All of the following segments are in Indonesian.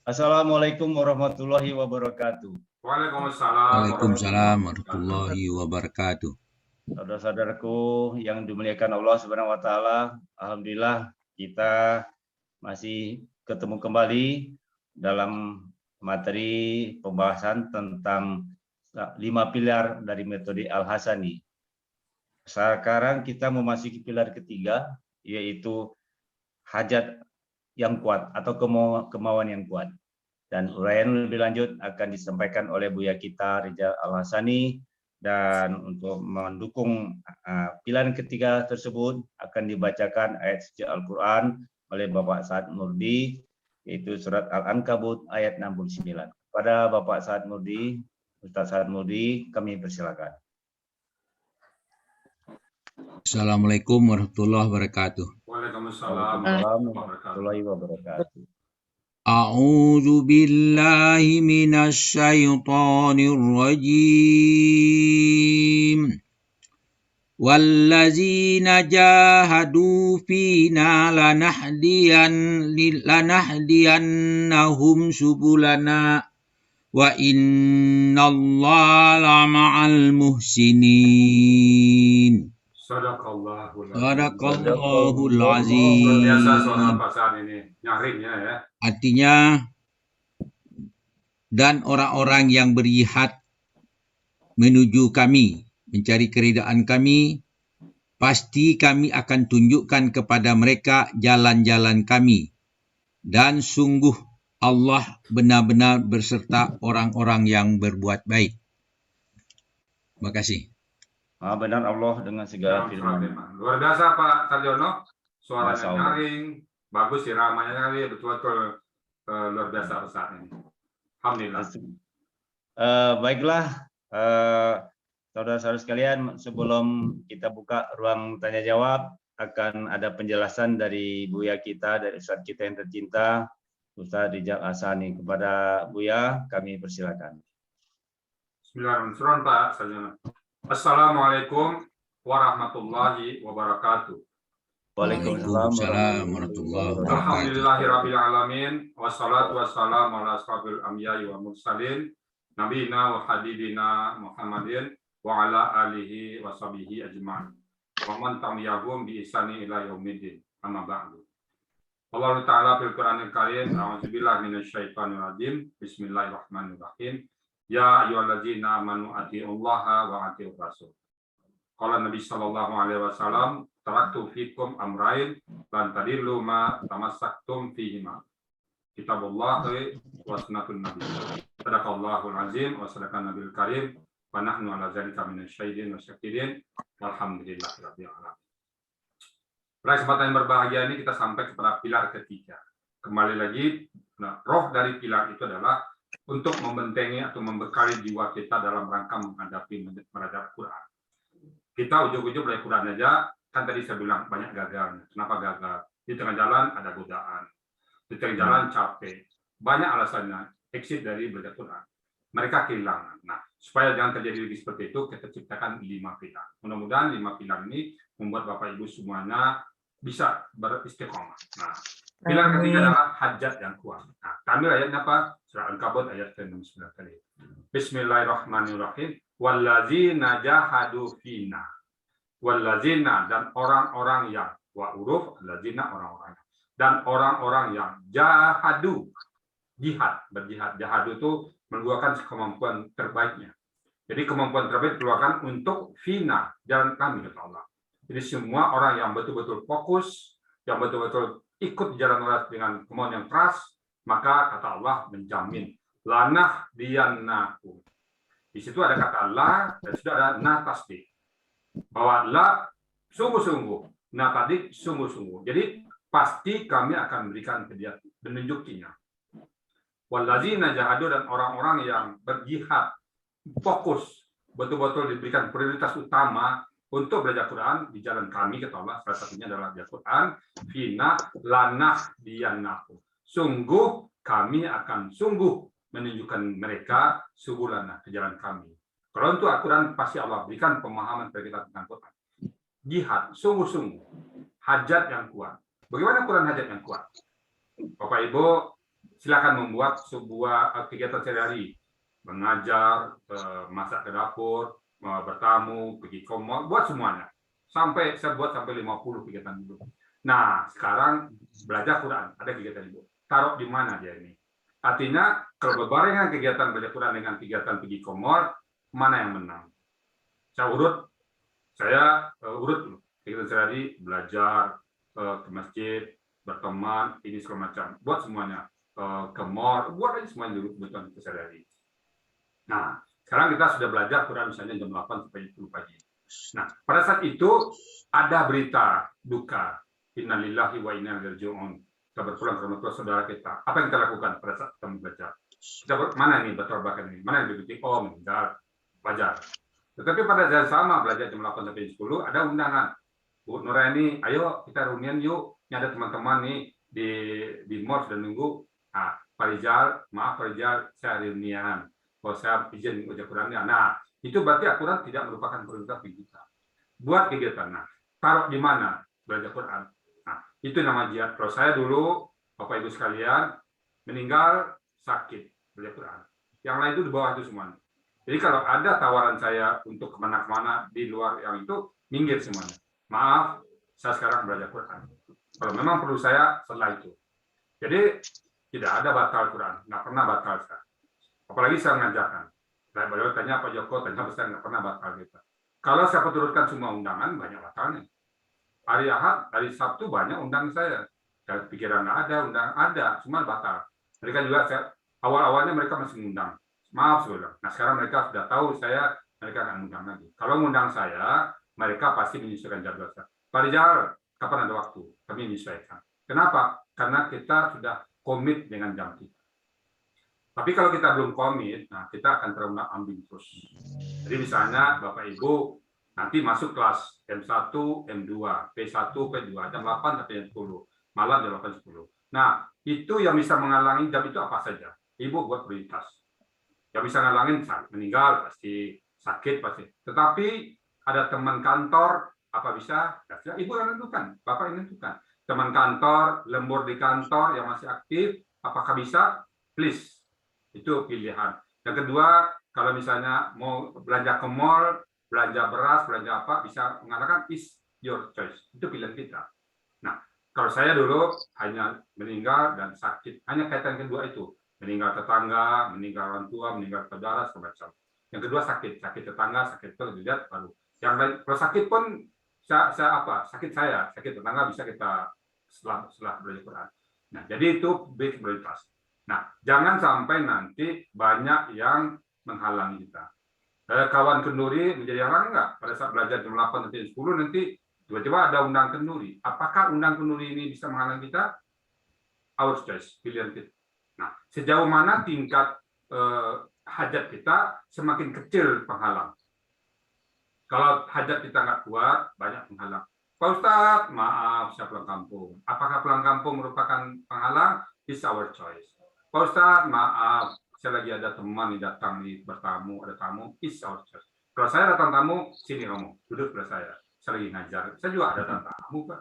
Assalamualaikum warahmatullahi wabarakatuh. Waalaikumsalam Waalaikumsalam warahmatullahi wabarakatuh. Saudara-saudaraku yang dimuliakan Allah Subhanahu wa taala, alhamdulillah kita masih ketemu kembali dalam materi pembahasan tentang 5 pilar dari metode Al-Hasani. Sekarang kita memasuki pilar ketiga, yaitu hajat yang kuat atau kemauan yang kuat. Dan uraian lebih lanjut akan disampaikan oleh Buya kita Rijal Al-Hasani, dan untuk mendukung pilar ketiga tersebut akan dibacakan ayat suci Al-Quran oleh Bapak Saad Murdi, yaitu surat Al-Ankabut ayat 69. Pada Bapak Saad Murdi, Ustaz Saad Murdi, kami persilakan. Assalamualaikum warahmatullahi wabarakatuh. Waalaikumsalam warahmatullahi wabarakatuh. A'udzu billahi minasy syaithanir rajim. Wallazina jahadu fina lanahdiyannahum subulana wa innallaha lama'al muhsinin. Sadaqallahul azim. Biasa suara pasangan ini nyaringnya ya. Artinya, dan orang-orang yang berjihad menuju kami, mencari keridaan kami, pasti kami akan tunjukkan kepada mereka jalan-jalan kami. Dan sungguh Allah benar-benar berserta orang-orang yang berbuat baik. Terima kasih. Benar Allah dengan segala firman. Luar biasa Pak Sarjono, suaranya Masya Allah. nyaring, bagus iramanya nyaring, betul-betul luar biasa saat ini. Alhamdulillah. Baiklah, saudara-saudara sekalian, sebelum kita buka ruang tanya jawab, akan ada penjelasan dari Buya kita, dari Ustadz kita yang tercinta, Ustadz Rijal Al-Hasani. Kepada Buya, kami persilakan. Bismillahirrahmanirrahim Pak Sarjono. Assalamualaikum warahmatullahi wabarakatuh. Waalaikumsalam warahmatullahi wabarakatuh. Alhamdulillahirabbil alamin, wassalatu wassalamu ala asrofil anbiya'i wa mursalin, nabiyina wa habibina Muhammadin wa ala alihi wa sahbihi ajma'in. Wa man tabi'ahum bi ihsani ila yaumiddin. Amma ba'du. Allah Ta'ala fil Qur'anil Karim, a'udzubillahi minasyaitonir rajim. Bismillahirrahmanirrahim. Ya ayyuhalladzina amanu atiullaha wa atiur rasul. Qala Nabi sallallahu alaihi wasallam, taraktu fikum amrain lan tadillu ma tamassaktum fihima. Kitabullahi wa sunnatul nabi. Sadaqallahul azim wa sadaqan nabil karim wa nahnu ala dzalika minasyahidin wa syakirin walhamdulillahirabbil alamin. Pada kesempatan yang berbahagia ini kita sampai kepada pilar ketiga. Kembali lagi, roh dari pilar itu adalah untuk membentengi atau membekali jiwa kita dalam rangka menghadapi menghadap Quran. Kita ujuk-ujuk belajar Quran aja, kan tadi saya bilang banyak gagalnya. Kenapa gagal? Di tengah jalan ada godaan, di tengah jalan capek, banyak alasannya. Exit dari belajar Quran, mereka kehilangan. Nah, supaya jangan terjadi lagi seperti itu, kita ciptakan 5 pilar. Mudah-mudahan 5 pilar ini membuat Bapak Ibu semuanya bisa beristiqomah. Nah, pilar ketiga adalah hajat yang kuat. Nah, kami ayatnya apa? Surah Al-Ankabut ayat ke-69 tadi. Bismillahirrahmanirrahim. Wallazina jahadu fina. Wallazina, dan orang-orang yang, wa uruf allazina, orang-orang, dan orang-orang yang jahadu, jihad, berjihad. Jahadu itu mengeluarkan kemampuan terbaiknya. Jadi kemampuan terbaik dikeluarkan untuk fina, jalan kami, kata Allah. Jadi semua orang yang betul-betul fokus, yang betul-betul ikut jalan Allah dengan kemauan yang keras, maka kata Allah menjamin lanah diannahu. Di situ ada kata la dan sudah ada na tasdid. Bahwa la sungguh-sungguh, nah tadi sungguh-sungguh. Jadi pasti kami akan memberikan menunjukinya. Wallazina jahadu, dan orang-orang yang berjihad, fokus, betul-betul diberikan prioritas utama untuk belajar Quran di jalan kami, kata Allah. Salah satunya adalah belajar Quran. Fina lanah diannahu. Sungguh kami akan sungguh menunjukkan mereka subulana, ke jalan kami. Kalau untuk Al-Quran pasti Allah berikan pemahaman kepada kita tentang Quran. Jihad, sungguh-sungguh, hajat yang kuat. Bagaimana Quran hajat yang kuat? Bapak Ibu, silakan membuat sebuah kegiatan sehari-hari, mengajar, masak ke dapur, bertamu, pergi ke mall, buat semuanya. Saya buat sampai 50 kegiatan dulu. Nah, sekarang belajar Quran, ada kegiatan ibu. Taruh di mana dia ini? Artinya, kalau berbarengan kegiatan belajar Quran dengan kegiatan pergi ke mall, mana yang menang? Saya urut dulu. Kegiatan sehari belajar, ke masjid, berteman, ini segala macam. Buat semuanya. Ke mall, buat aja semuanya dulu kebutuhan sehari-hari. Nah, sekarang kita sudah belajar Quran misalnya jam 8 sampai 10 pagi. Nah, pada saat itu ada berita duka. Innalillahi wa inna ilaihi raji'un. Kita berpulang ke rumah saudara kita. Apa yang kita lakukan pada saat kita membaca? Mana ini betul bahkan ini? Mana yang dibikin? Oh, meninggal. Belajar. Tetapi pada saat sama belajar jam 8 sampai 10 ada undangan. Bu Nuraini, ayo kita reunian yuk. Ini ada teman-teman nih di mall sudah nunggu. Ah, Pak Rizal, maaf Pak Rizal, saya reunian. Kalau saya izin baca Qurannya. Nah, itu berarti Al-Quran tidak merupakan prioritas bagi kita. Buat kegiatan. Nah, taruh di mana belajar Quran? Nah, itu nama jihad. Kalau saya dulu, Bapak Ibu sekalian, meninggal sakit belajar Quran. Yang lain itu di bawah itu semuanya. Jadi kalau ada tawaran saya untuk kemana-mana di luar yang itu, minggir semuanya. Maaf, saya sekarang belajar Quran. Kalau memang perlu saya, setelah itu. Jadi, tidak ada batal Quran. Nggak pernah batal saya. Apalagi saya mengajarkan. Saya beliau tanya Pak Joko, tanya saya nggak pernah batal kita. Kalau saya turutkan semua undangan, banyak batalnya. Hari Ahad, hari Sabtu banyak undang saya. Saya pikiran nggak ada, undangan ada, semua batal. Mereka juga awal-awalnya mereka masih mengundang. Maaf sudah. Nah sekarang mereka sudah tahu mereka nggak mengundang lagi. Kalau mengundang saya, mereka pasti menyesuaikan jadwal saya. Pak Rizal, kapan ada waktu? Kami menyesuaikan. Kenapa? Karena kita sudah komit dengan jam kita. Tapi kalau kita belum komit, nah kita akan terombang-ambing terus. Jadi misalnya Bapak Ibu nanti masuk kelas M1, M2, P1, P2, jam 8 sampai jam 10, malam jam 8, 10. Nah, itu yang bisa menghalangi jam itu apa saja? Ibu buat prioritas. Yang bisa ngalangin meninggal pasti, sakit pasti. Tetapi ada teman kantor, apa bisa? Ibu yang menentukan, Bapak yang menentukan. Teman kantor, lembur di kantor yang masih aktif, apakah bisa? Please. Itu pilihan. Yang kedua, kalau misalnya mau belanja ke mall, belanja beras, belanja apa, bisa mengatakan is your choice. Itu pilihan kita. Nah, kalau saya dulu hanya meninggal dan sakit. Hanya kaitan kedua itu. Meninggal tetangga, meninggal orang tua, meninggal saudara, semacam. Yang kedua sakit. Sakit tetangga, sakit itu dilihat baru. Yang lain, kalau sakit pun, sakit saya, sakit tetangga bisa kita setelah belajar Quran. Nah, jadi itu prioritas. Nah, jangan sampai nanti banyak yang menghalangi kita. Kawan kenduri menjadi halang enggak? Pada saat belajar jam 8 sampai 10 nanti tiba-tiba ada undang kenduri. Apakah undang kenduri ini bisa menghalangi kita? Our choice, pilihan kita. Nah, sejauh mana tingkat hajat kita semakin kecil penghalang. Kalau hajat kita nggak kuat, banyak penghalang. Pak Ustadz, maaf, saya pulang kampung. Apakah pulang kampung merupakan penghalang? It's our choice. Pak Ustadz, maaf, saya lagi ada teman yang datang nih bertamu, ada tamu, is our choice. Kalau saya datang tamu, sini kamu, duduk sebelah saya. Saya lagi ngajar, saya juga ada tamu, Pak.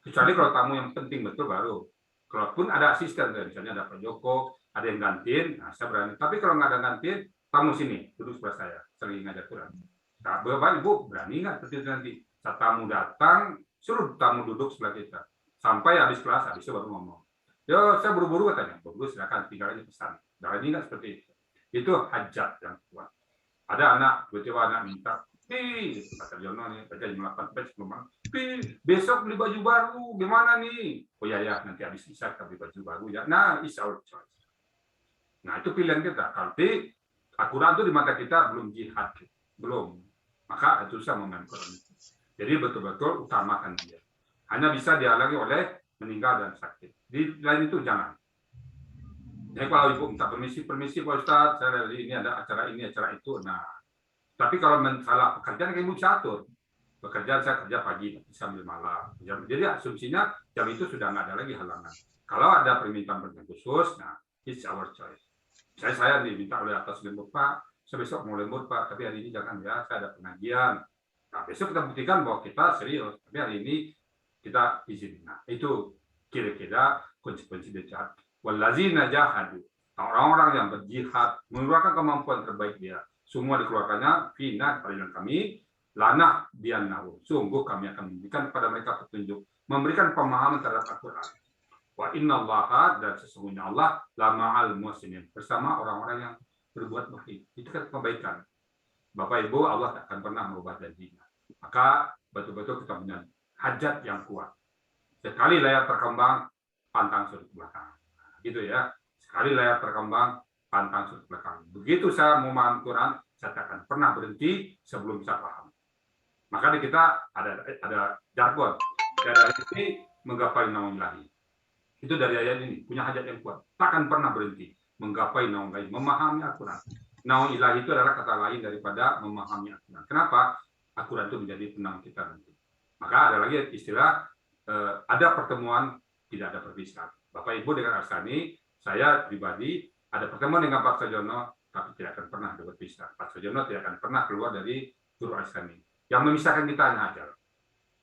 Kecuali kalau tamu yang penting betul baru. Kalaupun ada asisten, misalnya ada Pak Joko, ada yang gantiin, nah saya berani. Tapi kalau nggak ada gantiin, tamu sini, duduk sebelah saya lagi ngajar Quran. Nah, Bapak Ibu berani nggak seperti itu nanti? Saat tamu datang, suruh tamu duduk sebelah kita. Sampai habis kelas, habis itu baru ngomong. Yo, saya buru-buru katanya. Buru-buru silakan tinggal aja pesan. Nah, ini nggak seperti itu. Itu hajat yang kuat. Ada anak, tiba-tiba anak minta, kata Jono nih, baca jam 8 besok beli baju baru, gimana nih? Oh ya, nanti habis isya kita beli baju baru ya. Nah, it's our choice. Nah, itu pilihan kita. Tapi Al-Quran itu di mata kita belum jihad. Belum. Maka itu susah memainkan Quran. Jadi betul-betul utamakan dia. Hanya bisa dihalangi oleh meninggal dan sakit. Di lain itu jangan. Jadi kalau ibu minta permisi Pak Ustadz, saya ini ada acara ini, acara itu. Nah, tapi kalau masalah pekerjaan ibu catur. Pekerjaan saya kerja pagi sambil malam. Jadi asumsinya jam itu sudah nggak ada lagi halangan. Kalau ada permintaan khusus, nah it's our choice. Saya diminta oleh atas lembur Pak, saya besok mau lembur Pak, tapi hari ini jangan ya, saya ada pengajian. Nah besok kita buktikan bahwa kita serius, tapi hari ini kita izin. Nah itu kira-kira konsekuensi dari jihad. Wallazina jahadu, orang-orang yang berjihad mengeluarkan kemampuan terbaik dia, semua dikeluarkannya fina pada kami, lana biannahu, sungguh kami akan memberikan kepada mereka petunjuk, memberikan pemahaman terhadap Al-Quran. Wa innallaha, dan sesungguhnya Allah lama'al muhsinin, bersama orang-orang yang berbuat baik. Itu kan kebaikan. Bapak Ibu, Allah tak akan pernah merubah janjinya. Maka betul-betul kita punya hajat yang kuat. Sekali layar terkembang, pantang sudut belakang. Gitu ya. Sekali layar terkembang, pantang sudut belakang. Begitu saya memahami Quran, saya tak akan pernah berhenti sebelum saya paham. Maka di kita ada jargon. Dari ini menggapai naung ilahi. Itu dari ayat ini, punya hajat yang kuat. Takkan pernah berhenti menggapai naung ilahi, memahami Al-Quran. Naung ilahi itu adalah kata lain daripada memahami Al-Quran. Kenapa? Al-Quran itu menjadi penang kita nanti. Maka ada lagi istilah, ada pertemuan, tidak ada perpisahan. Bapak Ibu dengan Arsani, saya pribadi ada pertemuan dengan Pak Sojono, tapi tidak akan pernah berpisah. Pak Sojono tidak akan pernah keluar dari guru Arsani. Yang memisahkan kita hanya ajar.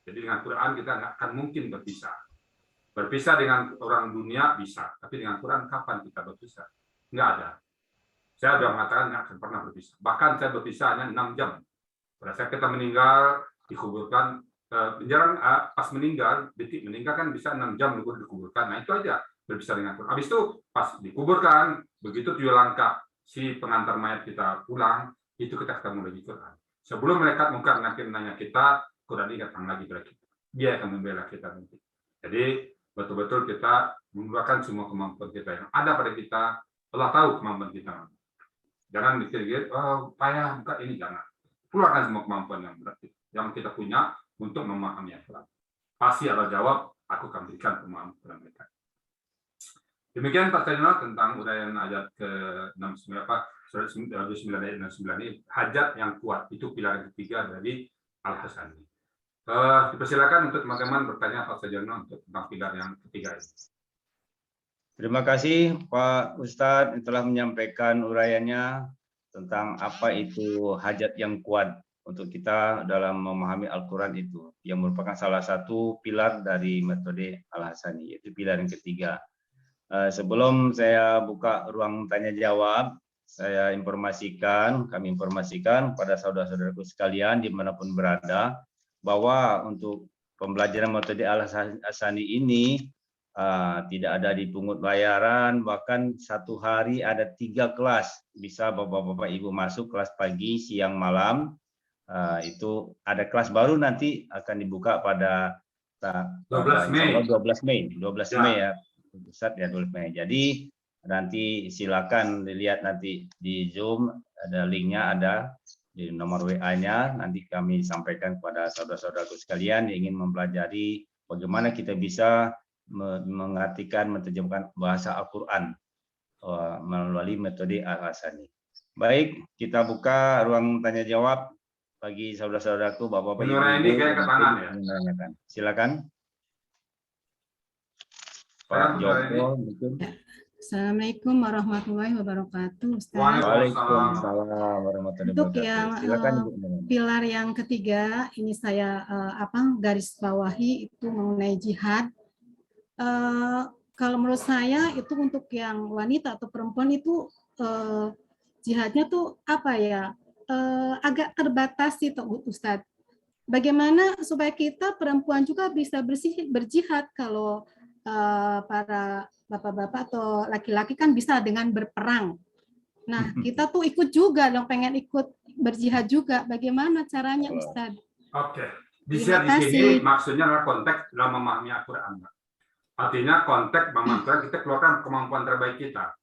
Jadi dengan Quran kita nggak akan mungkin berpisah. Berpisah dengan orang dunia bisa, tapi dengan Quran kapan kita berpisah? Nggak ada. Saya sudah mengatakan nggak akan pernah berpisah. Bahkan saya berpisah hanya 6 jam. Pada saat kita meninggal, dikuburkan, jarang pas meninggal, detik meninggal kan bisa 6 jam dikuburkan. Nah itu aja berpisah dengan Quran. Habis itu pas dikuburkan, begitu 7 langkah si pengantar mayat kita pulang, itu kita ketemu lagi Quran. Sebelum malaikat mungkar nakir nanya kita, Quran ini datang lagi kepada kita. Dia akan membela kita nanti. Jadi betul-betul kita mengeluarkan semua kemampuan kita yang ada pada kita. Allah tahu kemampuan kita. Jangan dikira-kira, oh payah buka ini, jangan. Keluarkan semua kemampuan yang kita punya untuk memahami Al-Quran. Pasti Allah jawab, aku akan berikan pemahaman kepada mereka. Demikian Pak Sojono tentang uraian ayat ke-69 surat 29 ayat 69 ini, hajat yang kuat itu pilar yang ketiga dari Al-Hasani. Dipersilakan untuk teman-teman bertanya Pak Sojono untuk tentang pilar yang ketiga ini. Terima kasih Pak Ustadz yang telah menyampaikan uraiannya tentang apa itu hajat yang kuat untuk kita dalam memahami Al-Quran itu, yang merupakan salah satu pilar dari metode Al-Hasani, yaitu pilar yang ketiga. Sebelum saya buka ruang tanya jawab, kami informasikan pada saudara-saudaraku sekalian dimanapun berada, bahwa untuk pembelajaran metode Al-Hasani ini tidak ada dipungut bayaran, bahkan satu hari ada 3 kelas, bisa bapak-bapak ibu masuk kelas pagi, siang, malam. Itu ada kelas baru nanti akan dibuka pada 12 Mei ya, Ustaz ya, 12 Mei. Jadi nanti silakan dilihat nanti di Zoom, ada linknya, ada di nomor WA-nya, nanti kami sampaikan kepada saudara-saudaraku sekalian yang ingin mempelajari bagaimana kita bisa mengartikan, menerjemahkan bahasa Al-Quran melalui metode Al-Hasani. Baik, kita buka ruang tanya jawab bagi saudara-saudaraku, bapak-bapak, ibu. Ini kayak ke tangan ya. Silakan. Pak Joko, mungkin. Assalamualaikum warahmatullahi wabarakatuh. Ustaz. Waalaikumsalam warahmatullahi Untuk wabarakatuh. yang Silakan, pilar yang ketiga ini saya garis bawahi itu mengenai jihad. Kalau menurut saya itu untuk yang wanita atau perempuan itu jihadnya tuh apa ya, agak terbatas itu Ustadz. Bagaimana supaya kita perempuan juga bisa berjihad kalau para bapak-bapak atau laki-laki kan bisa dengan berperang. Nah kita tuh ikut juga dong, pengen ikut berjihad juga. Bagaimana caranya Ustadz? Oke, di sini maksudnya adalah konteks dalam memahami Al-Quran. Artinya konteks memahami kita keluarkan kemampuan terbaik kita.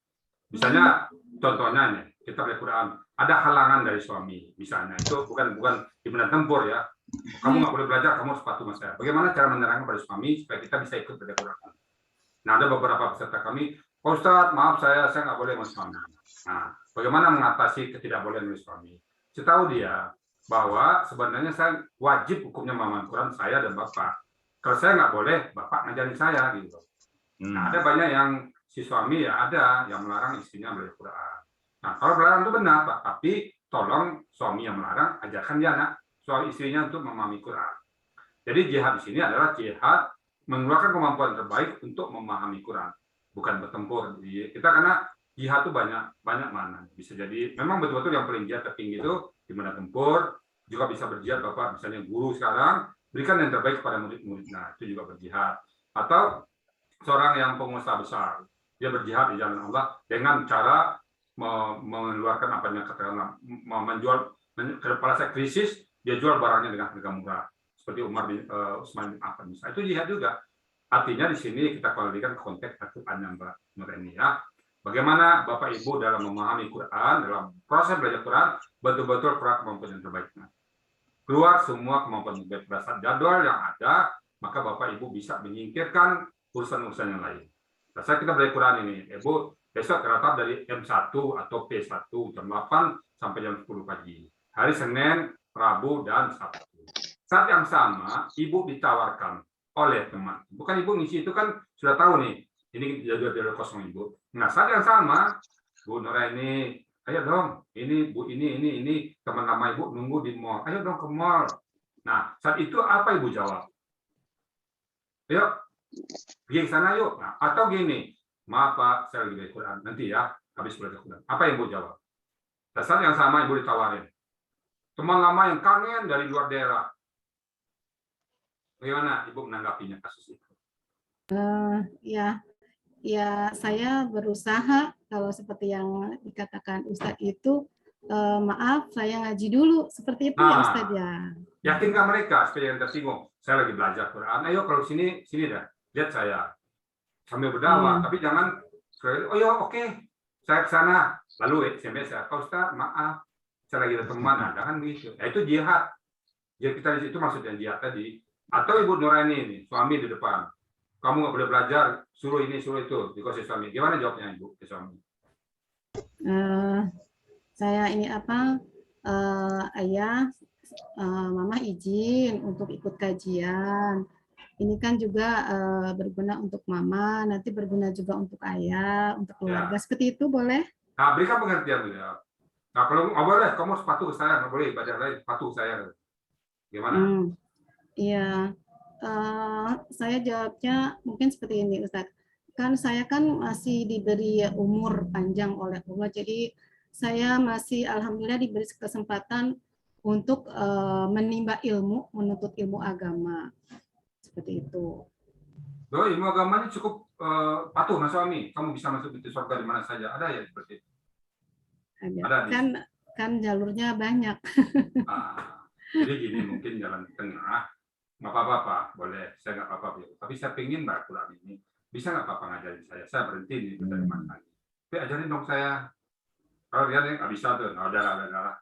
Misalnya contohnya nih, kita belajar Quran, ada halangan dari suami, misalnya itu bukan di medan tempur ya. Kamu nggak boleh belajar, kamu harus patuh sama saya. Bagaimana cara menerangkan pada suami supaya kita bisa ikut belajar Quran? Nah, ada beberapa peserta kami, Pak Ustadz, maaf saya nggak boleh sama suami. Nah, bagaimana mengatasi ketidakbolehan dari suami? Setahu dia bahwa sebenarnya saya wajib hukumnya memahami Quran, saya dan Bapak. Kalau saya nggak boleh, Bapak ngajarin saya gitu. Nah, ada banyak yang si suami ya ada yang melarang istrinya belajar Quran. Nah, kalau melarang itu benar, Pak, tapi tolong suami yang melarang ajarkan dia anak suami istrinya untuk memahami Quran. Jadi jihad di sini adalah jihad mengeluarkan kemampuan terbaik untuk memahami Quran. bukan bertempur. Kita karena jihad itu banyak mana. Bisa jadi memang betul-betul yang paling jihad tertinggi itu di mana tempur, juga bisa berjihad Bapak, misalnya guru sekarang berikan yang terbaik kepada murid-muridnya, itu juga berjihad. Atau seorang yang pengusaha besar, dia berjihad di jalan Allah dengan cara mengeluarkan apa yang katakanlah menjual pada saat krisis dia jual barangnya dengan harga murah seperti Utsman bin Affan misalnya, itu jihad juga. Artinya di sini kita kembalikan konteks Al-Quran yang Mbak Nur ini ya. Bagaimana Bapak Ibu dalam memahami Quran, dalam proses belajar Quran betul-betul keluar kemampuan yang terbaiknya. Keluar semua kemampuan yang terbaik berdasarkan jadwal yang ada, maka Bapak Ibu bisa menyingkirkan urusan-urusan yang lain. Saat kita belajar Quran ini, Ibu besok terdapat dari M1 atau P1 jam 8 sampai jam 10 pagi. Hari Senin, Rabu, dan Sabtu. Saat yang sama, Ibu ditawarkan oleh teman. Bukan Ibu ngisi itu kan sudah tahu nih, ini jadwal kosong Ibu. Nah, saat yang sama, Bu Nora ini, ayo dong, ini Bu ini teman lama Ibu nunggu di mall. Ayo dong ke mall. Nah, saat itu apa Ibu jawab? Yuk, pergi ke sana yuk. Nah, atau gini, maaf Pak, saya lagi belajar Quran. Nanti ya, habis belajar Quran. Apa yang Ibu jawab? Saat yang sama Ibu ditawarin. Teman lama yang kangen dari luar daerah. Bagaimana Ibu menanggapinya kasus itu? Ya saya berusaha kalau seperti yang dikatakan Ustadz itu, maaf saya ngaji dulu seperti itu ya Ustadz ya. Yakinkah mereka supaya yang tersinggung? Saya lagi belajar Quran. Ayo kalau sini dah, lihat saya sambil berdakwah. Tapi jangan, oh ya oke, saya ke sana. Lalu SMS saya, Pak Ustadz maaf, saya lagi ada teman, ada kan begitu. Itu jihad. Jadi kita di situ maksudnya jihad tadi. Atau Ibu Nurani ini, suami di depan. Kamu nggak boleh belajar, suruh ini, suruh itu, dikasih suami. Gimana jawabnya Ibu ke suami? Saya ini ayah, mama izin untuk ikut kajian. Ini kan juga berguna untuk mama, nanti berguna juga untuk ayah, untuk keluarga. Ya. Seperti itu boleh? Nah, berikan pengertian ya. Nah, kalau nggak boleh, kamu harus patuh ke saya, nggak boleh ibadah lain, patuh saya. Gimana? Iya, saya jawabnya mungkin seperti ini, Ustadz. Kan saya kan masih diberi umur panjang oleh Allah, jadi saya masih alhamdulillah diberi kesempatan untuk menimba ilmu, menuntut ilmu agama, seperti itu. Loh, ilmu agamanya cukup patuh, Mas suami. Kamu bisa masuk ke surga di mana saja, ada ya seperti itu? Ada. Kan jalurnya banyak. Jadi gini, mungkin jalan tengah. Nggak apa-apa, boleh. Saya nggak apa-apa. Tapi saya pengen Mbak Quran ini. Bisa nggak Papa ngajarin saya? Saya berhenti di penerimaan lagi. Tapi ajarin dong saya. Kalau dia nggak bisa tuh, nggak ada.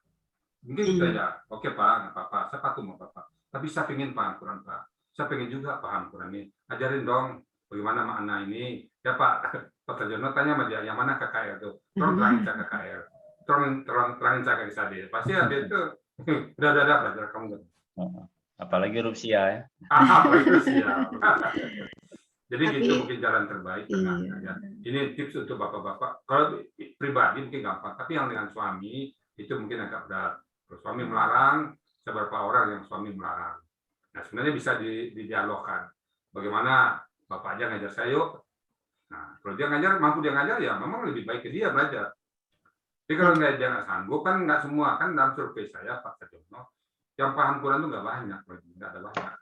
Mungkin juga ya. Oke Pak, nggak apa-apa. Saya patuh sama Papa. Tapi saya pengen paham Quran Pak. Saya pengen juga paham Quran ini. Ajarin dong bagaimana makna ini. Ya Pak, Pak Jono tanya sama dia, yang mana KKR tuh? Tolong terangin saya KKR. Terangin saya KKR. Pasti ada itu. Udah belajar kamu. Apalagi Rusia ya. Apalagi Rusia. Jadi itu mungkin jalan terbaik. Ya. Ini tips untuk bapak-bapak. Kalau pribadi mungkin gampang, tapi yang dengan suami itu mungkin agak berat. Kalau suami melarang, beberapa orang yang suami melarang. Nah sebenarnya bisa didialogkan. Bagaimana bapak aja ngajar saya yuk. Nah kalau dia ngajar, mampu dia ngajar ya memang lebih baik ke dia belajar. Tapi kalau dia nggak sanggup kan nggak semua kan dalam survei saya Pak Sajono. Yang paham Quran itu nggak banyak, nggak ada banyak.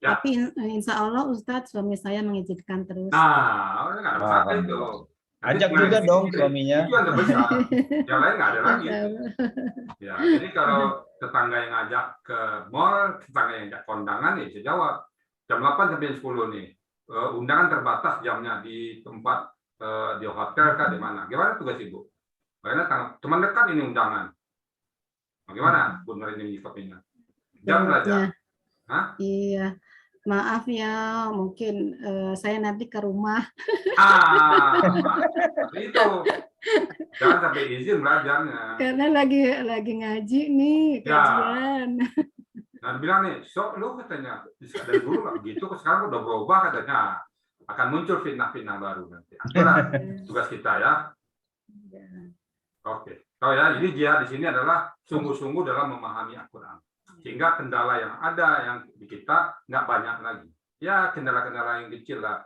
Ya. Tapi insya Allah Ustadz suami saya mengizinkan terus. Nggak ada masalah itu. Ajak juga dong suaminya. Itu yang terbesar. Yang lain nggak ada lagi. Ya, jadi kalau tetangga yang ngajak ke mall, tetangga yang ngajak kondangan ya bisa jawab. Jam 8 sampai 10 nih. Undangan terbatas jamnya di tempat di hotel kah di mana? Gimana tugas Ibu? Bagaimana teman dekat ini undangan? Bagaimana Bu Nur ini menyikapinya? Jam belajar. Ya. Iya, maaf ya, mungkin saya nanti ke rumah. Itu. Jangan sampai izin belajarnya. Karena lagi ngaji nih kajian. Nah, bilang nih, lu katanya dari dulu nggak begitu, sekarang udah berubah katanya. Akan muncul fitnah-fitnah baru nanti. Itulah tugas kita ya. Oke. Oh ya, jadi jihad di sini adalah sungguh-sungguh dalam memahami Al-Quran. Sehingga kendala yang ada yang di kita nggak banyak lagi. Ya kendala-kendala yang kecil lah.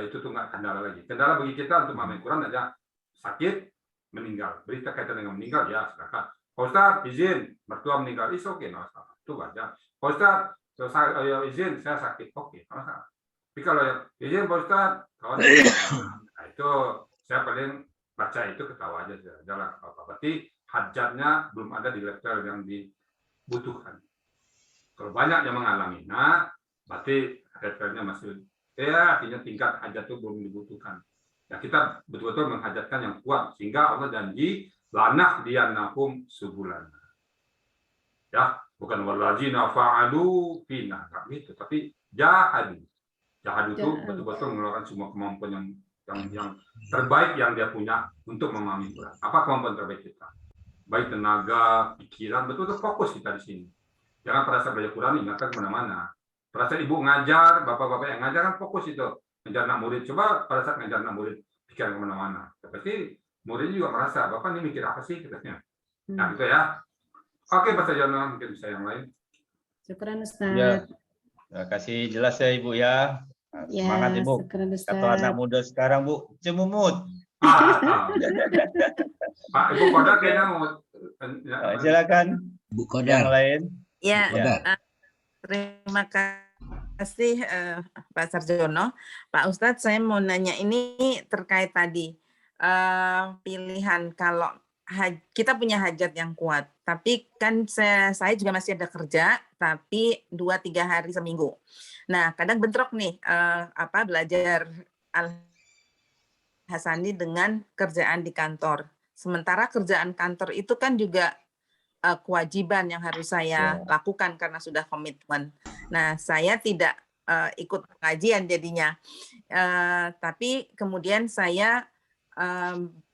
itu tuh nggak kendala lagi. Kendala bagi kita untuk memahami Quran aja sakit, meninggal. Berita kaitan dengan meninggal ya silakan. Pak Ustadz izin mertua meninggal, is oke, nggak masalah. Itu aja. Pak Ustadz saya izin saya sakit, oke, nggak masalah. Tapi kalau yang izin Pak Ustadz, kawan, nah, itu saya paling baca itu ketawa aja, jalan apa. Berarti hajatnya belum ada di level yang dibutuhkan. Kalau banyak yang mengalami, nah berarti levelnya masih, ya artinya tingkat hajat itu belum dibutuhkan. Ya kita betul-betul menghajatkan yang kuat sehingga Allah janji lanah diannahum subulan. Ya, bukan wallazina fa'alu fina, enggak gitu, tapi jahadu. Jahadu itu betul-betul mengeluarkan semua kemampuan yang terbaik yang dia punya untuk memahami Quran. Apa kemampuan terbaik kita? Baik tenaga, pikiran, betul-betul fokus kita di sini. Jangan pada saat belajar Quran ingatkan kemana-mana. Pada saat ibu ngajar, bapak-bapak yang ngajar kan fokus itu. Ngajar anak murid. Coba pada saat ngajar anak murid, pikiran kemana-mana. Tapi muridnya juga merasa, bapak ini mikir apa sih katanya. Nah gitu ya. Oke Pak Sarjono, mungkin bisa yang lain. Syukran Ustaz. Ya, terima kasih jelas ya Ibu ya. Semangat Ibu. Syukran Ustaz. Kata anak muda sekarang Bu, cemumut. Pak Ibu Kodar kayaknya mau. Silakan. Bu Yang Kodar. lain. Ya, Kodar. terima kasih Pak Sarjono. Pak Ustadz, saya mau nanya ini terkait tadi pilihan kalau kita punya hajat yang kuat, tapi kan saya juga masih ada kerja, tapi 2-3 hari seminggu. Nah, kadang bentrok nih belajar Al-Hasani dengan kerjaan di kantor. Sementara kerjaan kantor itu kan juga kewajiban yang harus saya lakukan karena sudah komitmen. Nah, saya tidak ikut pengajian jadinya, tapi kemudian saya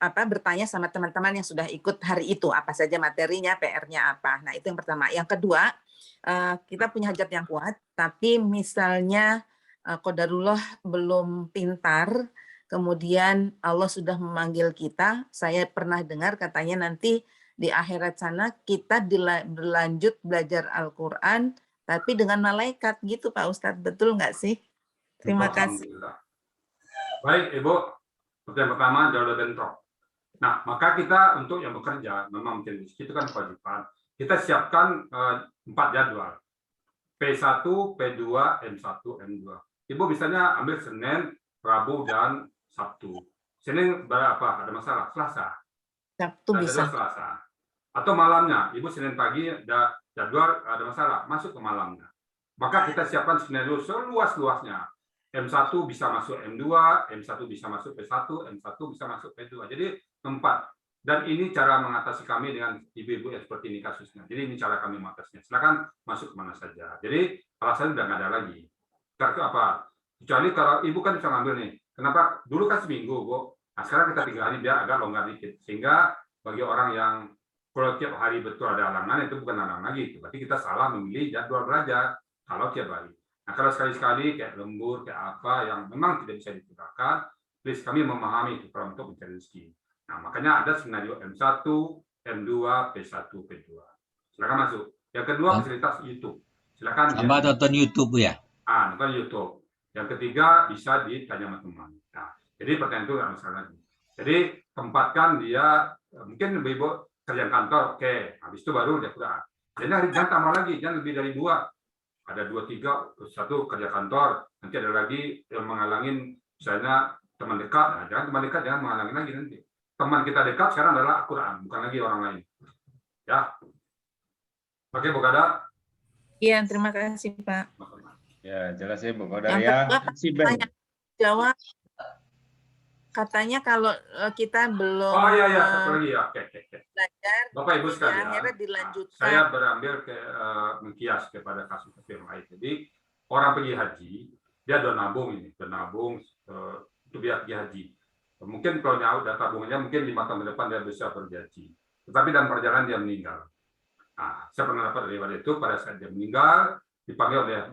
bertanya sama teman-teman yang sudah ikut hari itu, apa saja materinya, PR-nya apa. Nah, itu yang pertama. Yang kedua, kita punya hajat yang kuat, tapi misalnya qadarullah belum pintar, kemudian Allah sudah memanggil kita. Saya pernah dengar katanya nanti di akhirat sana kita berlanjut belajar Al-Quran, tapi dengan malaikat gitu Pak Ustadz. Betul nggak sih? Terima kasih. Baik Ibu. Yang pertama jauh lebih bentrok. Nah, maka kita untuk yang bekerja memang mungkin itu kan kewajiban. Kita siapkan 4 jadwal. P1, P2, M1, M2. Ibu misalnya ambil Senin, Rabu dan Sabtu. Senin berapa? Ada masalah? Selasa. Sabtu bisa. Selasa. Atau malamnya, Ibu Senin pagi ada jadwal ada masalah, masuk ke malamnya. Maka kita siapkan skenario seluas-luasnya. M1 bisa masuk M2, M1 bisa masuk P1, M1 bisa masuk P2. Jadi 4. Dan ini cara mengatasi kami dengan ibu-ibu yang seperti ini kasusnya. Jadi ini cara kami mengatasinya. Silakan masuk kemana saja. Jadi alasannya udah nggak ada lagi. Karena apa? Kecuali kalau ibu kan bisa ngambil nih. Kenapa? Dulu kan seminggu, Bu. Nah, sekarang kita 3 hari biar agak longgar dikit. Sehingga bagi orang yang kalau tiap hari betul ada halangan, itu bukan halangan lagi. Berarti kita salah memilih jadwal belajar kalau tiap hari. Nah, kalau sekali-sekali kayak lembur, kayak apa yang memang tidak bisa ditinggalkan, please kami memahami itu untuk mencari rezeki. Nah, makanya ada skenario M1, M2, P1, P2. Silakan masuk. Yang kedua, fasilitas YouTube. Silakan. Tambah tonton YouTube Bu ya. Nonton YouTube. Yang ketiga, bisa ditanya sama teman. Nah, jadi pertanyaan itu nggak masalah lagi. Jadi tempatkan dia, mungkin ibu kerjaan kantor, oke. Habis itu baru dia Quran. Jadi jangan tambah lagi, jangan lebih dari 2. Ada 2, 3, 1 kerja kantor, nanti ada lagi yang menghalangin misalnya teman dekat. Nah, jangan teman dekat, jangan menghalangin lagi nanti. Teman kita dekat sekarang adalah Al-Quran, bukan lagi orang lain. Ya. Oke, Bu Kada. Iya, terima kasih Pak. Ya, jelas ya Bu Kodar ya. Si Ben. Jawab. Katanya kalau kita belum Satu lagi ya. Oke. belajar, Bapak Ibu sekalian, akhirnya dilanjutkan. saya berambil mengkias kepada kasus yang lain. Jadi orang pergi haji, dia udah nabung untuk biar pergi haji. Mungkin kalau udah tabungannya mungkin 5 tahun ke depan dia bisa pergi haji. Tetapi dalam perjalanan dia meninggal. Nah, saya pernah dapat riwayat itu pada saat dia meninggal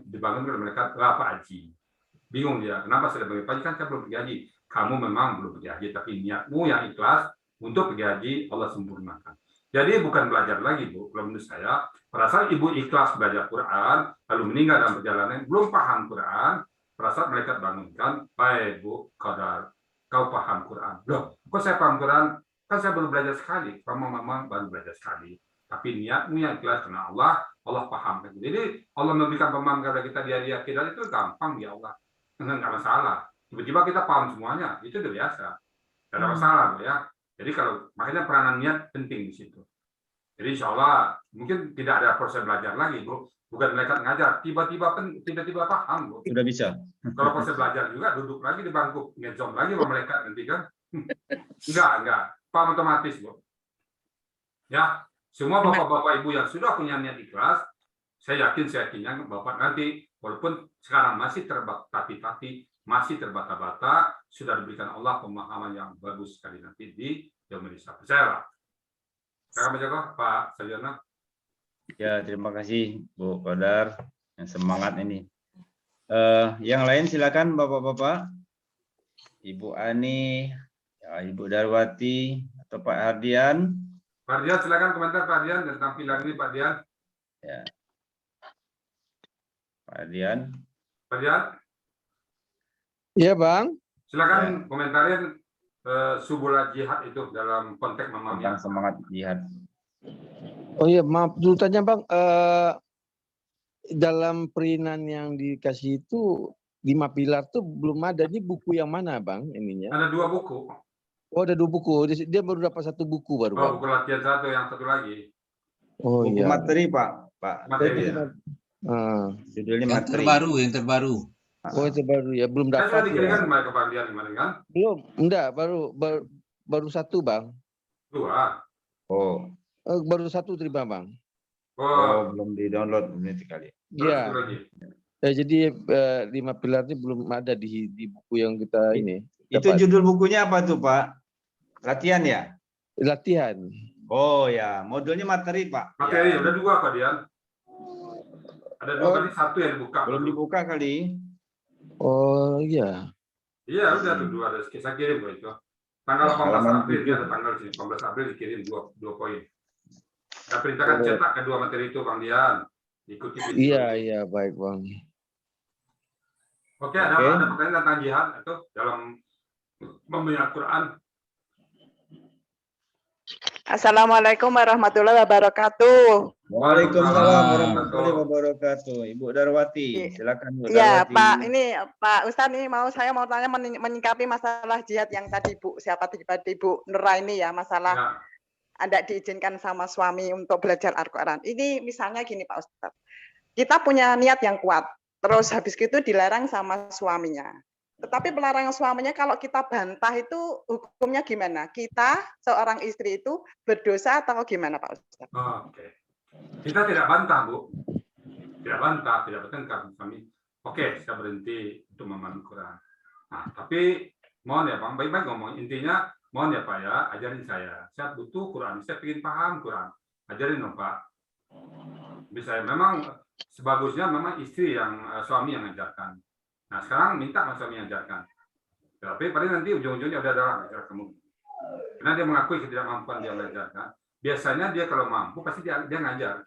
dibangun oleh mereka Pak Haji. Bingung dia, kenapa saya bagi haji kan saya belum pergi haji. Kamu memang belum pergi haji, tapi niatmu yang ikhlas untuk pergi haji Allah sempurnakan. Jadi bukan belajar lagi Bu, kalau menurut saya pada saat ibu ikhlas belajar Quran lalu meninggal dalam perjalanan belum paham Quran, pada saat malaikat bangunkan, baik Bu Qadar, kau paham Quran. Loh, kok saya paham Quran? Kan saya baru belajar sekali, mama baru belajar sekali. Tapi niatmu yang ikhlas karena Allah paham. Jadi Allah memberikan pemahaman kepada kita di hari akhirat itu gampang ya Allah. Nggak masalah. Tiba-tiba kita paham semuanya, itu udah biasa. Nggak ada masalah Bu ya. Jadi kalau makanya peranan niat penting di situ. Jadi insya Allah mungkin tidak ada proses belajar lagi Bu. Bukan malaikat ngajar, tiba-tiba paham Bu. Sudah bisa. Kalau proses belajar juga duduk lagi di bangku, ngejom lagi sama malaikat nanti kan. Enggak. Paham otomatis Bu. Ya, semua bapak-bapak ibu yang sudah punya niat ikhlas, saya yakinnya bapak nanti walaupun sekarang masih terbata-bata, masih terbata-bata, sudah diberikan Allah pemahaman yang bagus sekali nanti di Indonesia. Percayalah. Saya menjaga Pak Sarjana. Ya, terima kasih Bu Qadar yang semangat ini. Yang lain silakan Bapak-bapak, Ibu Ani, ya, Ibu Darwati atau Pak Hardian. Pak Dian, silakan komentar Pak Dian dan tampilan ini Pak Dian. Ya. Pak Dian. Pak Dian, Iya Bang. silakan komentarin subulah jihad itu dalam konteks Tentang mamamnya. semangat jihad. Oh iya, maaf dulu tanya Bang. Dalam perinan yang dikasih itu 5 pilar tuh belum ada. Ini buku yang mana Bang ininya? Ada 2 buku. Oh ada 2 buku. Dia baru dapat 1 buku baru Oh, Bang. buku latihan 1, yang satu lagi. Oh Buku iya. materi Pak. Materi. Judulnya Yang materi. terbaru. Oh itu baru ya, belum Saya sudah dapat dikirimkan ya. kembali ke Pak Dian kemarin kan? Belum, enggak, baru 1 Bang. 2. Oh, Baru 1 terima Bang. Oh, belum di-download ini kali. terus Iya. satu lagi. Jadi 5 pilar ini belum ada di buku yang kita ini. Itu dapat. judul bukunya apa tuh Pak? Latihan ya? Latihan. Oh ya, modulnya materi Pak. Materi Ya. ada 2 Pak Dian. Ada 2 kali, 1 yang dibuka. Belum dibuka kali. Oh iya. Iya, udah tuh 2 ada. Saya kirim kok itu. Tanggal 18 Halaman April, 7. dia ada tanggal sini. 18 April dikirim 2 poin. Saya perintahkan cetak kedua materi itu Bang Dian. Ikuti video. Iya, baik Bang. Oke, ada pertanyaan tentang jihad itu dalam membaca Quran. Assalamualaikum warahmatullahi wabarakatuh. Waalaikumsalam warahmatullahi wabarakatuh. Ibu Darwati, silakan Bu Ya, Darwati. Pak, ini Pak Ustadz ini saya mau tanya menyikapi masalah jihad yang tadi Ibu Nuraini ya, masalah Ya. Anda diizinkan sama suami untuk belajar Al-Quran. Ini misalnya gini Pak Ustadz, kita punya niat yang kuat, terus habis itu dilarang sama suaminya. Tetapi pelarangan suaminya kalau kita bantah itu hukumnya gimana? Kita seorang istri itu berdosa atau gimana Pak Ustadz? Oke. Kita tidak bantah, Bu. Tidak bantah, tidak bertengkar suami. Oke, saya berhenti untuk memahami Quran. Nah, tapi mohon ya Bang, baik-baik ngomong. Intinya mohon ya Pak ya, ajarin saya. Saya butuh Quran, saya ingin paham Quran. Ajarin dong Pak. Bisa memang sebagusnya memang istri yang suami yang mengajarkan. Nah sekarang minta mas suami ajarkan. Tapi paling nanti ujung-ujungnya udah ajar kamu. Karena dia mengakui ketidakmampuan dia mengajarkan. Biasanya dia kalau mampu pasti dia ngajar.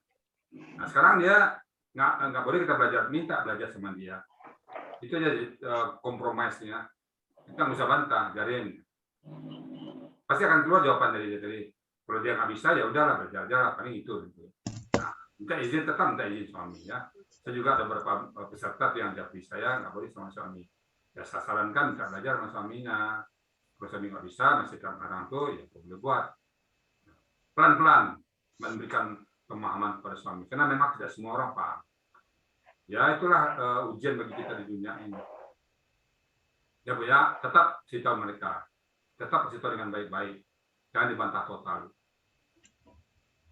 Nah sekarang dia nggak boleh kita minta belajar sama dia. Itu aja kompromisnya. Kita nggak usah bantah, ajarin. Pasti akan keluar jawaban dari dia. Kalau dia nggak bisa ya udahlah belajar paling itu. Nah, minta izin tetap minta izin suami ya. Saya juga ada beberapa peserta yang japri saya nggak boleh sama suami. Ya saya sarankan bisa belajar sama suaminya. Kalau suami nggak bisa masih kadang-kadang tuh ya boleh buat. Pelan-pelan memberikan pemahaman kepada suami. Karena memang tidak semua orang paham. Ya itulah ujian bagi kita di dunia ini. Ya Bu ya, tetap kasih tahu mereka. Tetap kasih tahu dengan baik-baik. Jangan dibantah total.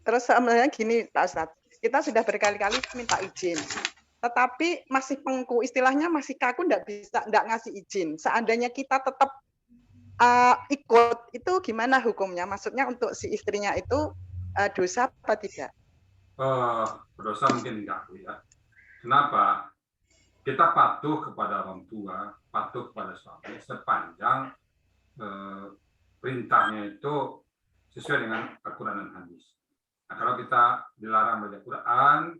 Terus sebenarnya gini Pak Ustadz, kita sudah berkali-kali minta izin, tetapi masih pengku, istilahnya masih kaku, enggak ngasih izin. Seandainya kita tetap ikut, itu gimana hukumnya? Maksudnya untuk si istrinya itu dosa apa tidak? Berdosa mungkin enggak ya. Kenapa? Kita patuh kepada orang tua, patuh kepada suami sepanjang perintahnya itu sesuai dengan Al-Quran dan hadis. Nah, kalau kita dilarang baca Quran,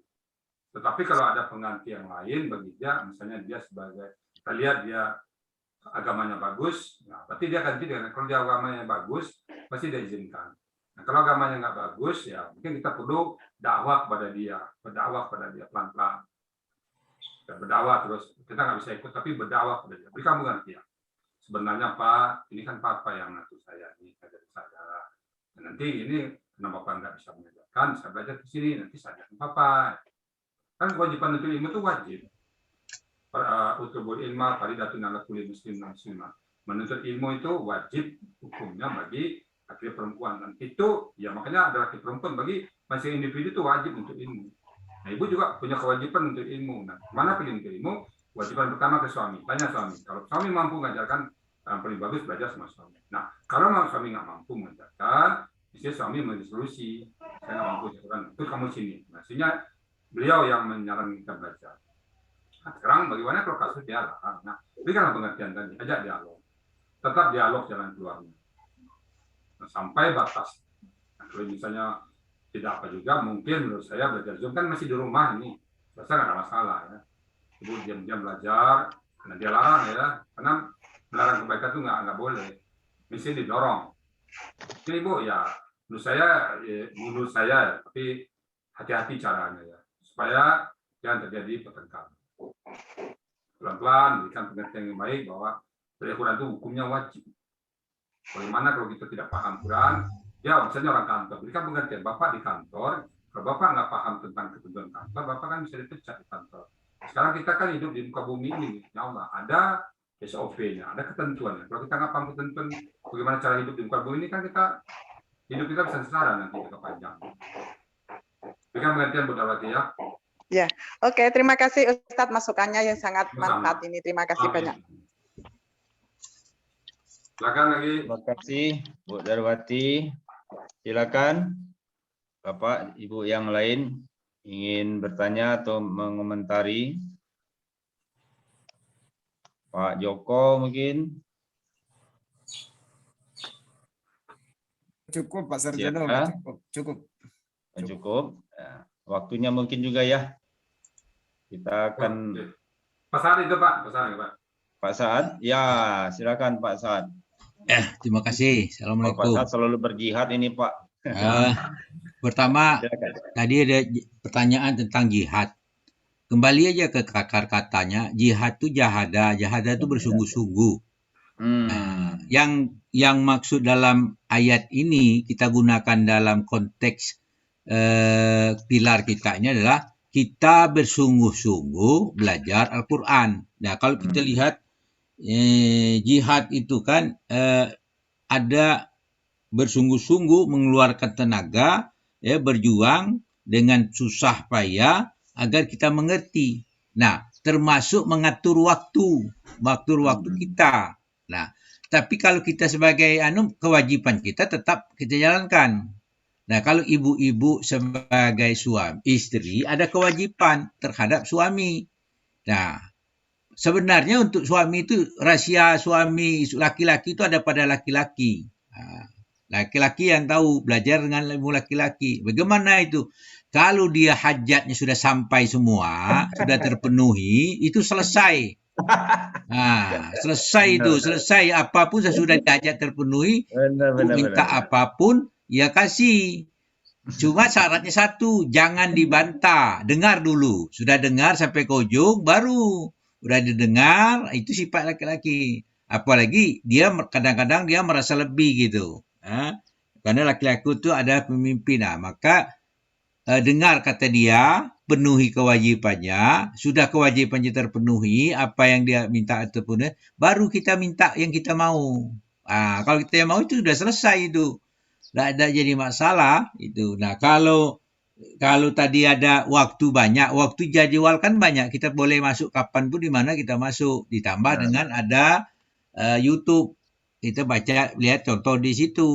tetapi kalau ada pengganti yang lain bagi dia, misalnya dia sebagai kita lihat dia agamanya bagus, nah, berarti dia ganti dengan kalau dia agamanya bagus, pasti dia izinkan. Nah, kalau agamanya nggak bagus, ya mungkin kita perlu dakwah kepada dia, berdakwah kepada dia pelan-pelan. Berdakwah terus, kita nggak bisa ikut, tapi berdakwah kepada dia. Beri kamu ngerti ya. Sebenarnya Pak, ini kan Papa yang ngatur saya, ini ngajar saya. Dan nanti ini kenapa Bapak nggak bisa mengajarkan, saya belajar di sini, nanti saya ajarkan Papa. Kan kewajiban untuk ilmu itu wajib. Utubul ilma faridatun ala kulli muslim dan muslimah. Menuntut ilmu itu wajib hukumnya bagi laki perempuan, dan itu ya makanya ada laki perempuan, bagi masing individu itu wajib untuk ilmu. Nah, ibu juga punya kewajiban untuk ilmu. Nah, mana pilih untuk ilmu? Kewajiban pertama ke suami, tanya suami. Kalau suami mampu mengajarkan, yang paling bagus belajar sama suami. Nah, kalau suami nggak mampu mengajarkan, istri suami memberi solusi. Saya nggak mampu mengajarkan, itu kamu sini. Maksudnya beliau yang menyarankan kita belajar. Nah, sekarang bagaimana kalau kasus dialog? Nah, berikanlah pengertian tadi, ajak dialog. Tetap dialog jalan keluarnya. Nah, sampai batas. Nah, kalau misalnya tidak apa juga, mungkin menurut saya belajar Zoom kan masih di rumah ini. Saya nggak ada masalah ya. Ibu diam-diam belajar, karena dia larang ya. Karena melarang kebaikan itu nggak boleh. Mesti didorong. Ini Ibu ya, menurut saya, tapi hati-hati caranya ya. Supaya jangan terjadi pertengkaran. Pelan-pelan berikan pengertian yang baik bahwa belajar Quran itu hukumnya wajib. Bagaimana kalau kita tidak paham Quran? Ya, misalnya orang kantor, berikan pengertian. Bapak di kantor, kalau Bapak nggak paham tentang ketentuan kantor, Bapak kan bisa dipecat di kantor. Sekarang kita kan hidup di muka bumi ini, ya Allah, ada SOP-nya, ada ketentuannya. Kalau kita nggak paham ketentuan, bagaimana cara hidup di muka bumi ini, kan hidup kita bisa sengsara nanti jangka panjang. Berikan pengertian buat Allah ya. Ya, oke. Terima kasih Ustadz masukannya yang sangat manfaat ini. Terima kasih banyak. Silakan lagi. Terima kasih Bu Darwati. Silakan Bapak, Ibu yang lain ingin bertanya atau mengomentari. Pak Joko mungkin. Cukup Pak Sarjono, cukup. Cukup. Ya, waktunya mungkin juga ya. Kita akan Pak Saad itu Pak, Pak. Pak Saad, ya silakan Pak Saad. Terima kasih. Assalamualaikum. Pak Saad selalu berjihad ini Pak. Pertama, Silakan. tadi ada pertanyaan tentang jihad. Kembali aja ke akar katanya, jihad itu jahada itu bersungguh-sungguh. Nah, yang maksud dalam ayat ini kita gunakan dalam konteks pilar kita ini adalah kita bersungguh-sungguh belajar Al-Quran. Nah, kalau kita lihat jihad itu kan ada bersungguh-sungguh mengeluarkan tenaga, ya, berjuang dengan susah payah agar kita mengerti. Nah, termasuk mengatur waktu kita. Nah, tapi kalau kita sebagai kewajiban kita tetap kita jalankan. Nah, kalau ibu-ibu sebagai istri ada kewajiban terhadap suami. Nah, sebenarnya untuk suami itu rahasia suami laki-laki itu ada pada laki-laki. Laki-laki yang tahu, belajar dengan ilmu laki-laki. Bagaimana itu? Kalau dia hajatnya sudah sampai semua, sudah terpenuhi, itu selesai. Selesai apapun sesudah hajat terpenuhi, minta apapun ya kasih. Cuma syaratnya satu, jangan dibantah. Dengar dulu. Sudah dengar sampai ke ujung, baru. Udah didengar, itu sifat laki-laki. Apalagi dia kadang-kadang dia merasa lebih gitu. Karena laki-laki itu ada pemimpin. Maka dengar kata dia, penuhi kewajibannya. Sudah kewajibannya terpenuhi, apa yang dia minta terpenuhi, baru kita minta yang kita mau. Kalau kita yang mau itu sudah selesai itu. Tidak ada jadi masalah itu. Nah, kalau tadi ada waktu banyak, waktu jadwal kan banyak, kita boleh masuk kapan pun di mana kita masuk. Ditambah dengan ada YouTube, kita baca, lihat contoh di situ.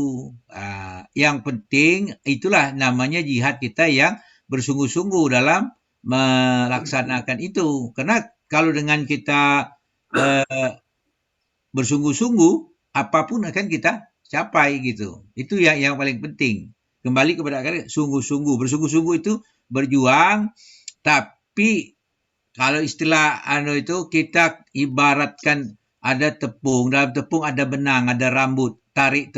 Yang penting itulah namanya jihad kita yang bersungguh-sungguh dalam melaksanakan itu. Karena kalau dengan kita bersungguh-sungguh, apapun akan kita capai gitu. Itu yang paling penting. Kembali kepada sungguh-sungguh. Bersungguh-sungguh itu berjuang, tapi kalau istilah itu kita ibaratkan ada tepung, dalam tepung ada benang, ada rambut. Tarik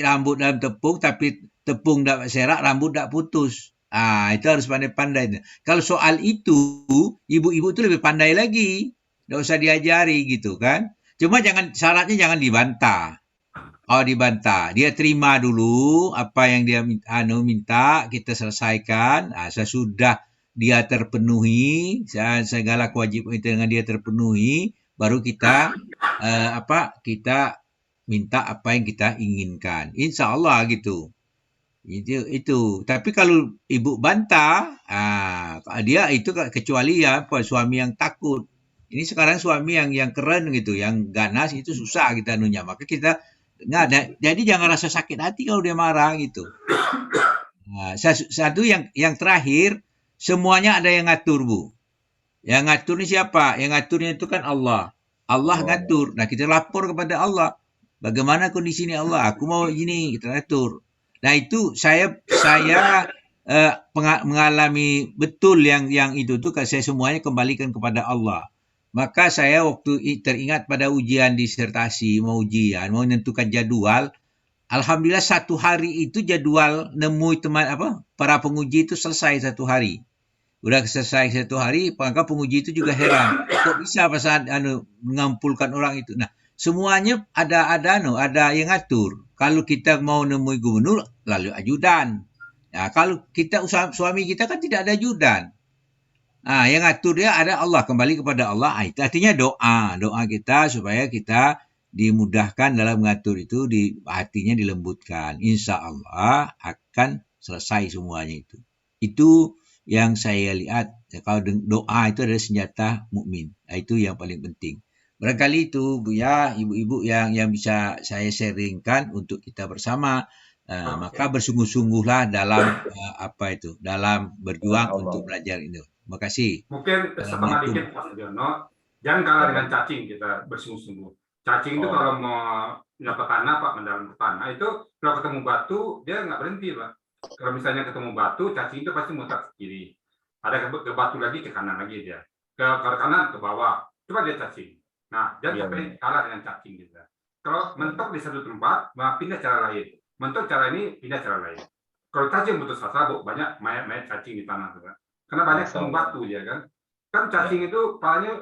rambut dalam tepung, tapi tepung tak serak, rambut tak putus. Itu harus pandai-pandai. Kalau soal itu, ibu-ibu itu lebih pandai lagi. Tak usah diajari gitu kan. Cuma syaratnya jangan dibantah. Oh, dibantah. Dia terima dulu apa yang dia minta, kita selesaikan. Sesudah dia terpenuhi, segala kewajiban itu dengan dia terpenuhi, baru kita kita minta apa yang kita inginkan. Insya Allah gitu. Itu. Tapi kalau ibu bantah, dia itu kecuali suami yang takut. Ini sekarang suami yang keren gitu, yang ganas itu susah kita nunya. Maka kita nggak ada. Jadi jangan rasa sakit hati kalau dia marah gitu. Satu yang terakhir, semuanya ada yang ngatur, Bu. Yang ngatur ini siapa? Yang ngaturnya itu kan Allah. Allah ngatur. Nah, kita lapor kepada Allah. Bagaimana kondisi ini Allah? Aku mau gini, kita atur. Nah, itu saya mengalami betul yang itu tuh saya semuanya kembalikan kepada Allah. Maka saya waktu teringat pada ujian disertasi, mau menentukan jadwal. Alhamdulillah 1 hari itu jadwal nemui para penguji itu selesai 1 hari. Udah selesai 1 hari, maka penguji itu juga heran. Kok bisa pasal mengampulkan orang itu. Nah, semuanya ada yang ngatur. Kalau kita mau nemui gubernur, lalu ajudan. Nah, kalau kita suami kita kan tidak ada ajudan. Yang ngatur dia ada Allah, kembali kepada Allah. Itu artinya doa kita supaya kita dimudahkan dalam mengatur itu, hatinya dilembutkan. Insya Allah akan selesai semuanya itu. Itu yang saya lihat. Kalau doa itu adalah senjata mukmin. Itu yang paling penting. Barangkali itu Bu ya, ibu-ibu yang bisa saya sharingkan untuk kita bersama. Maka bersungguh-sungguhlah dalam dalam berjuang untuk belajar ini. Terima kasih. Mungkin setengah dikit Pak Sudiono, jangan kalah dengan cacing kita bersungguh-sungguh. Cacing itu kalau mau dapat tanah Pak, mendalam ke tanah itu kalau ketemu batu dia nggak berhenti Pak. Kalau misalnya ketemu batu, cacing itu pasti muter ke kiri. Ada ke batu lagi, ke kanan lagi dia. Ke kanan, ke bawah. Coba dia cacing. Nah, jangan sampai kalah dengan cacing kita. Kalau mentok di satu tempat, pindah cara lain. Mentok cara ini, pindah cara lain. Kalau cacing putus asa, banyak mayat cacing di tanah Pak. Karena banyak ketemu batu dia kan. Kan cacing itu palanya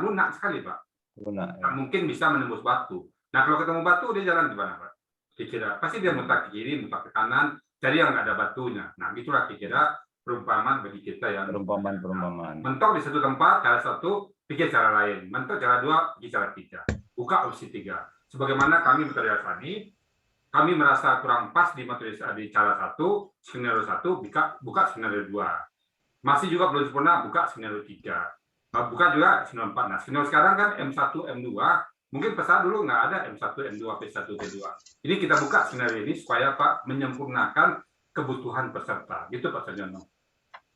lunak sekali Pak. Lunak. Ya. Mungkin bisa menembus batu. Nah kalau ketemu batu dia jalan di mana Pak? Kira-kira pasti dia mutar ke kiri, mutar ke kanan, cari yang nggak ada batunya. Nah itulah kira-kira perumpamaan bagi kita ya. Perumpamaan. Mentok di satu tempat, cara satu, pikir cara lain. Mentok cara dua, pikir cara tiga. Buka opsi 3. Sebagaimana kami Metode Al-Hasani, kami merasa kurang pas di cara 1, skenario 1, buka skenario 2. Masih juga belum sempurna, buka skenario 3. Buka juga skenario 4. Nah, skenario sekarang kan M1, M2. Mungkin pesan dulu nggak ada M1, M2, P1, P2. Ini kita buka skenario ini supaya Pak menyempurnakan kebutuhan peserta. Gitu Pak Sarjono.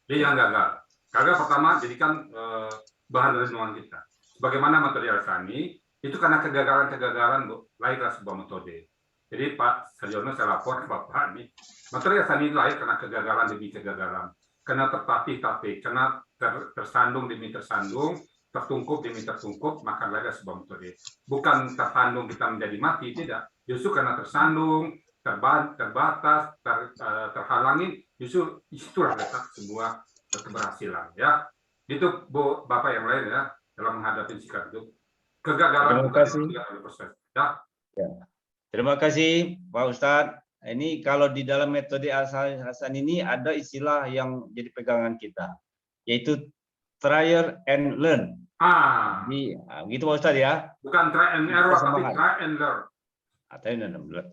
Jadi jangan gagal. Gagal pertama, jadikan bahan renungan kita. Bagaimana Metode Al-Hasani, itu karena kegagalan-kegagalan lahirlah sebuah metode. Jadi Pak Sarjono saya lapor ke Bapak ini. Metode Al-Hasani lahir karena kegagalan demi kegagalan. Karena tertatih-tatih, karena tersandung demi tersandung, tertungkup demi tertungkup, maka lahir sebuah metode. Bukan tersandung kita menjadi mati, tidak. Justru karena tersandung, terbatas, terhalangi, justru itulah letak sebuah keberhasilan. Ya, itu Bu, Bapak yang lain ya, dalam menghadapi sikap itu. Kegagalan bukan proses. Ya. Terima kasih Pak Ustadz. Ini kalau di dalam metode Al-Hasani ini ada istilah yang jadi pegangan kita, yaitu trial and learn. Gitu Pak Ustadz ya. Bukan try and error, tapi try and learn.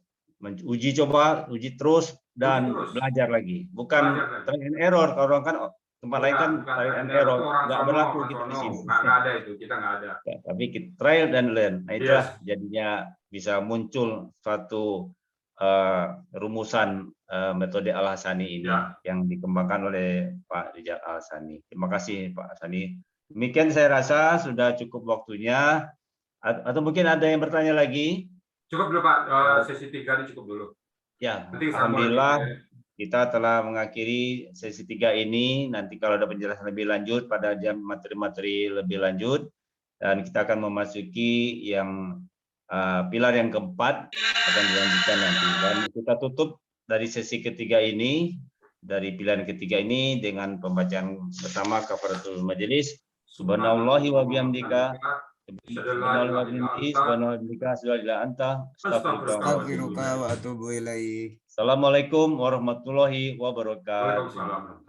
Uji coba, uji terus dan belajar lagi. Bukan try and error. Kalau orang kan tempat lain kan try and error, nggak berlaku gitu di sini. Nggak ada itu, kita nggak ada. Ya, tapi trial and learn. Nah itulah jadinya bisa muncul suatu rumusan metode Al-Hasani ini yang dikembangkan oleh Pak Rijal Al-Hasani. Terima kasih Pak Al-Hasani. Demikian saya rasa sudah cukup waktunya. Atau mungkin ada yang bertanya lagi? Cukup dulu Pak, sesi 3 ini cukup dulu. Ya, alhamdulillah kita telah mengakhiri sesi 3 ini. Nanti kalau ada penjelasan lebih lanjut pada jam materi-materi lebih lanjut, dan kita akan memasuki yang pilar yang keempat akan dilanjutkan nanti. Dan kita tutup dari sesi ketiga ini, dari pilihan ketiga ini dengan pembacaan bersama kafaratul majelis. Subhanallahi wa bihamdika. Astaghfiruka wa atubu ilaih. Assalamualaikum warahmatullahi wabarakatuh. Waalaikumsalam.